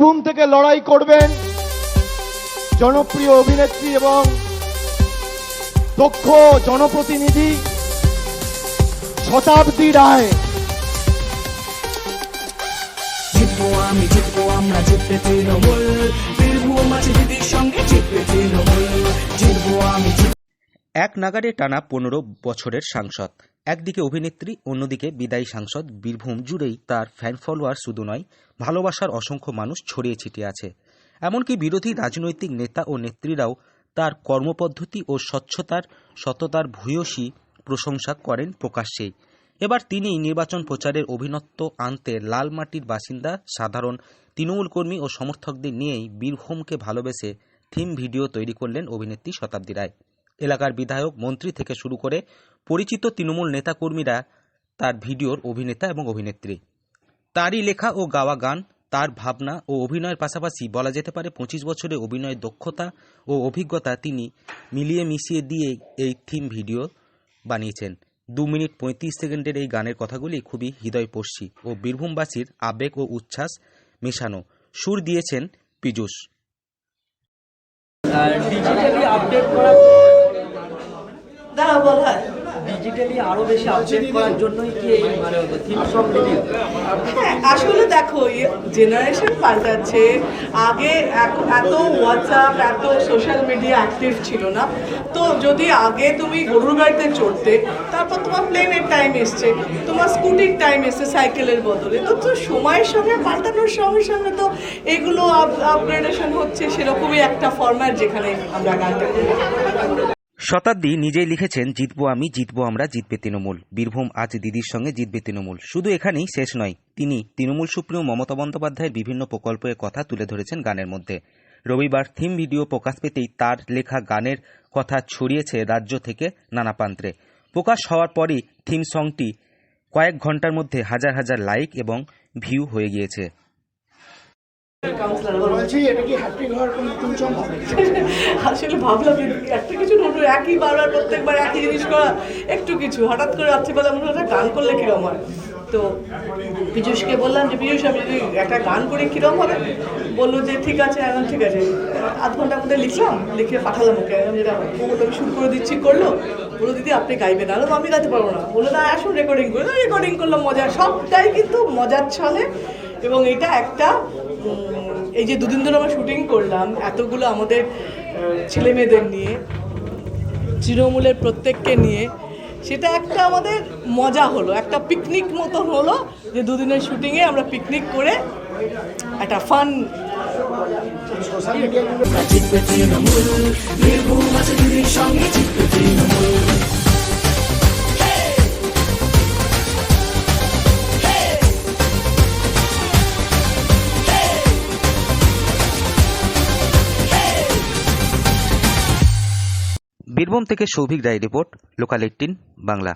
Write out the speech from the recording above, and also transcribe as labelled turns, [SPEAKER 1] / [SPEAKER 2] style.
[SPEAKER 1] বীরভূম থেকে লড়াই করবেন জনপ্রিয় অভিনেত্রী এবং দক্ষ জনপ্রতিনিধি শতাব্দী রায়।
[SPEAKER 2] জিতবো আমি, জিতবো আমরা, জিতবে তৃণমূল। বীরভূম আছে দিদির সঙ্গে, জিতবে তৃণমূল। জিতবো আমি।
[SPEAKER 3] এক নাগারে টানা 15 বছরের সাংসদ, একদিকে অভিনেত্রী, অন্যদিকে বিদায়ী সাংসদ। বীরভূম জুড়েই তার ফ্যান ফলোয়ার শুধু নয়, ভালোবাসার অসংখ্য মানুষ ছড়িয়ে ছিটিয়ে আছে। এমনকি বিরোধী রাজনৈতিক নেতা ও নেত্রীরাও তার কর্মপদ্ধতি ও সততার ভূয়সী প্রশংসা করেন প্রকাশ্যেই। এবার তিনি নির্বাচন প্রচারের অভিনত্ব আনতে লালমাটির বাসিন্দা সাধারণ তৃণমূল কর্মী ও সমর্থকদের নিয়েই বীরভূমকে ভালোবেসে থিম ভিডিও তৈরি করলেন অভিনেত্রী শতাব্দী রায়। এলাকার বিধায়ক, মন্ত্রী থেকে শুরু করে পরিচিত তৃণমূল নেতাকর্মীরা তার ভিডিওর অভিনেতা এবং অভিনেত্রী। তারই লেখা ও গাওয়া গান, তার ভাবনা ও অভিনয়ের পাশাপাশি বলা যেতে পারে 25 বছরের অভিনয়ের দক্ষতা ও অভিজ্ঞতা তিনি মিলিয়ে মিশিয়ে দিয়ে এই থিম ভিডিও বানিয়েছেন। 2 মিনিট 35 সেকেন্ডের এই গানের কথাগুলি খুবই হৃদয়স্পর্শী ও বীরভূমবাসীর আবেগ ও উচ্ছ্বাস মেশানো। সুর দিয়েছেন পীযূষ।
[SPEAKER 4] ডিজিটালি আপডেট করা,
[SPEAKER 5] দাঁড়া বল। হ্যাঁ,
[SPEAKER 4] ডিজিটালি আরো বেশি আপডেট করার জন্যই কি এই মানে থিম সং ভিডিও?
[SPEAKER 5] হ্যাঁ, আসলে দেখো জেনারেশন পাল্টাচ্ছে। আগে এত হোয়াটসঅ্যাপ, এত সোশ্যাল মিডিয়া অ্যাক্টিভ ছিল না। তো যদি আগে তুমি গরুর গাড়িতে চড়তে, তারপর তোমার প্লেনের টাইম এসছে, তোমার স্কুটির টাইম এসছে সাইকেলের বদলে, তো সময়ের সঙ্গে পাল্টানোর সঙ্গে সঙ্গে তো এগুলো আপগ্রেডেশন হচ্ছে। সেরকমই একটা ফরম্যাট যেখানে আমরা গানটা করি।
[SPEAKER 3] শতাব্দী নিজেই লিখেছেন, জিতবো আমি, জিতবো আমরা, জিতবে তৃণমূল। বীরভূম আজ দিদির সঙ্গে, জিতবে তৃণমূল। শুধু এখানেই শেষ নয়, তিনি তৃণমূল সুপ্রিমো মমতা বন্দ্যোপাধ্যায়ের বিভিন্ন প্রকল্পের কথা তুলে ধরেছেন গানের মধ্যে। রবিবার থিম ভিডিও প্রকাশ পেতেই তার লেখা গানের কথা ছড়িয়েছে রাজ্য থেকে নানা প্রান্তে। প্রকাশ হওয়ার পরই থিম সংটি কয়েক ঘন্টার মধ্যে হাজার হাজার লাইক এবং ভিউ হয়ে গিয়েছে।
[SPEAKER 5] আসলে ভাবলাম একটা কিছু একই বারবার প্রত্যেকবার একই জিনিস করা একটু কিছু হঠাৎ করে রাত্রিবেলা মনে হয় গান করলে কিরম হয়। তো পীযূষকে বললাম যে পীযূষ আমি যদি একটা গান করি কিরম হবে। বললো যে ঠিক আছে। এখন ঠিক আছে, আধ ঘন্টার মধ্যে লিখলাম, লিখে পাঠালাম ওকে। যেটা বললো আমি শুট করে দিচ্ছি, করলো। বললো দিদি আপনি গাইবেন। আরো আমি গাইতে পারবো না। বললো না আসুন রেকর্ডিং করে। রেকর্ডিং করলাম, মজা, সবটাই কিন্তু মজার ছলে। এবং এটা একটা এই যে 2 দিন ধরে আমরা শুটিং করলাম এতগুলো আমাদের ছেলে মেয়েদের নিয়ে, তৃণমূলের প্রত্যেককে নিয়ে, সেটা একটা আমাদের মজা হলো, একটা পিকনিক মতো হলো। যে 2 দিনের শুটিংয়ে আমরা পিকনিক করে একটা ফান।
[SPEAKER 2] জিতবে তৃণমূল। বীরভূম আছে দিদির সঙ্গে, জিতবে তৃণমূল।
[SPEAKER 3] বীরভূম থেকে সৌভিক রায় রিপোর্ট, লোকাল 18 বাংলা।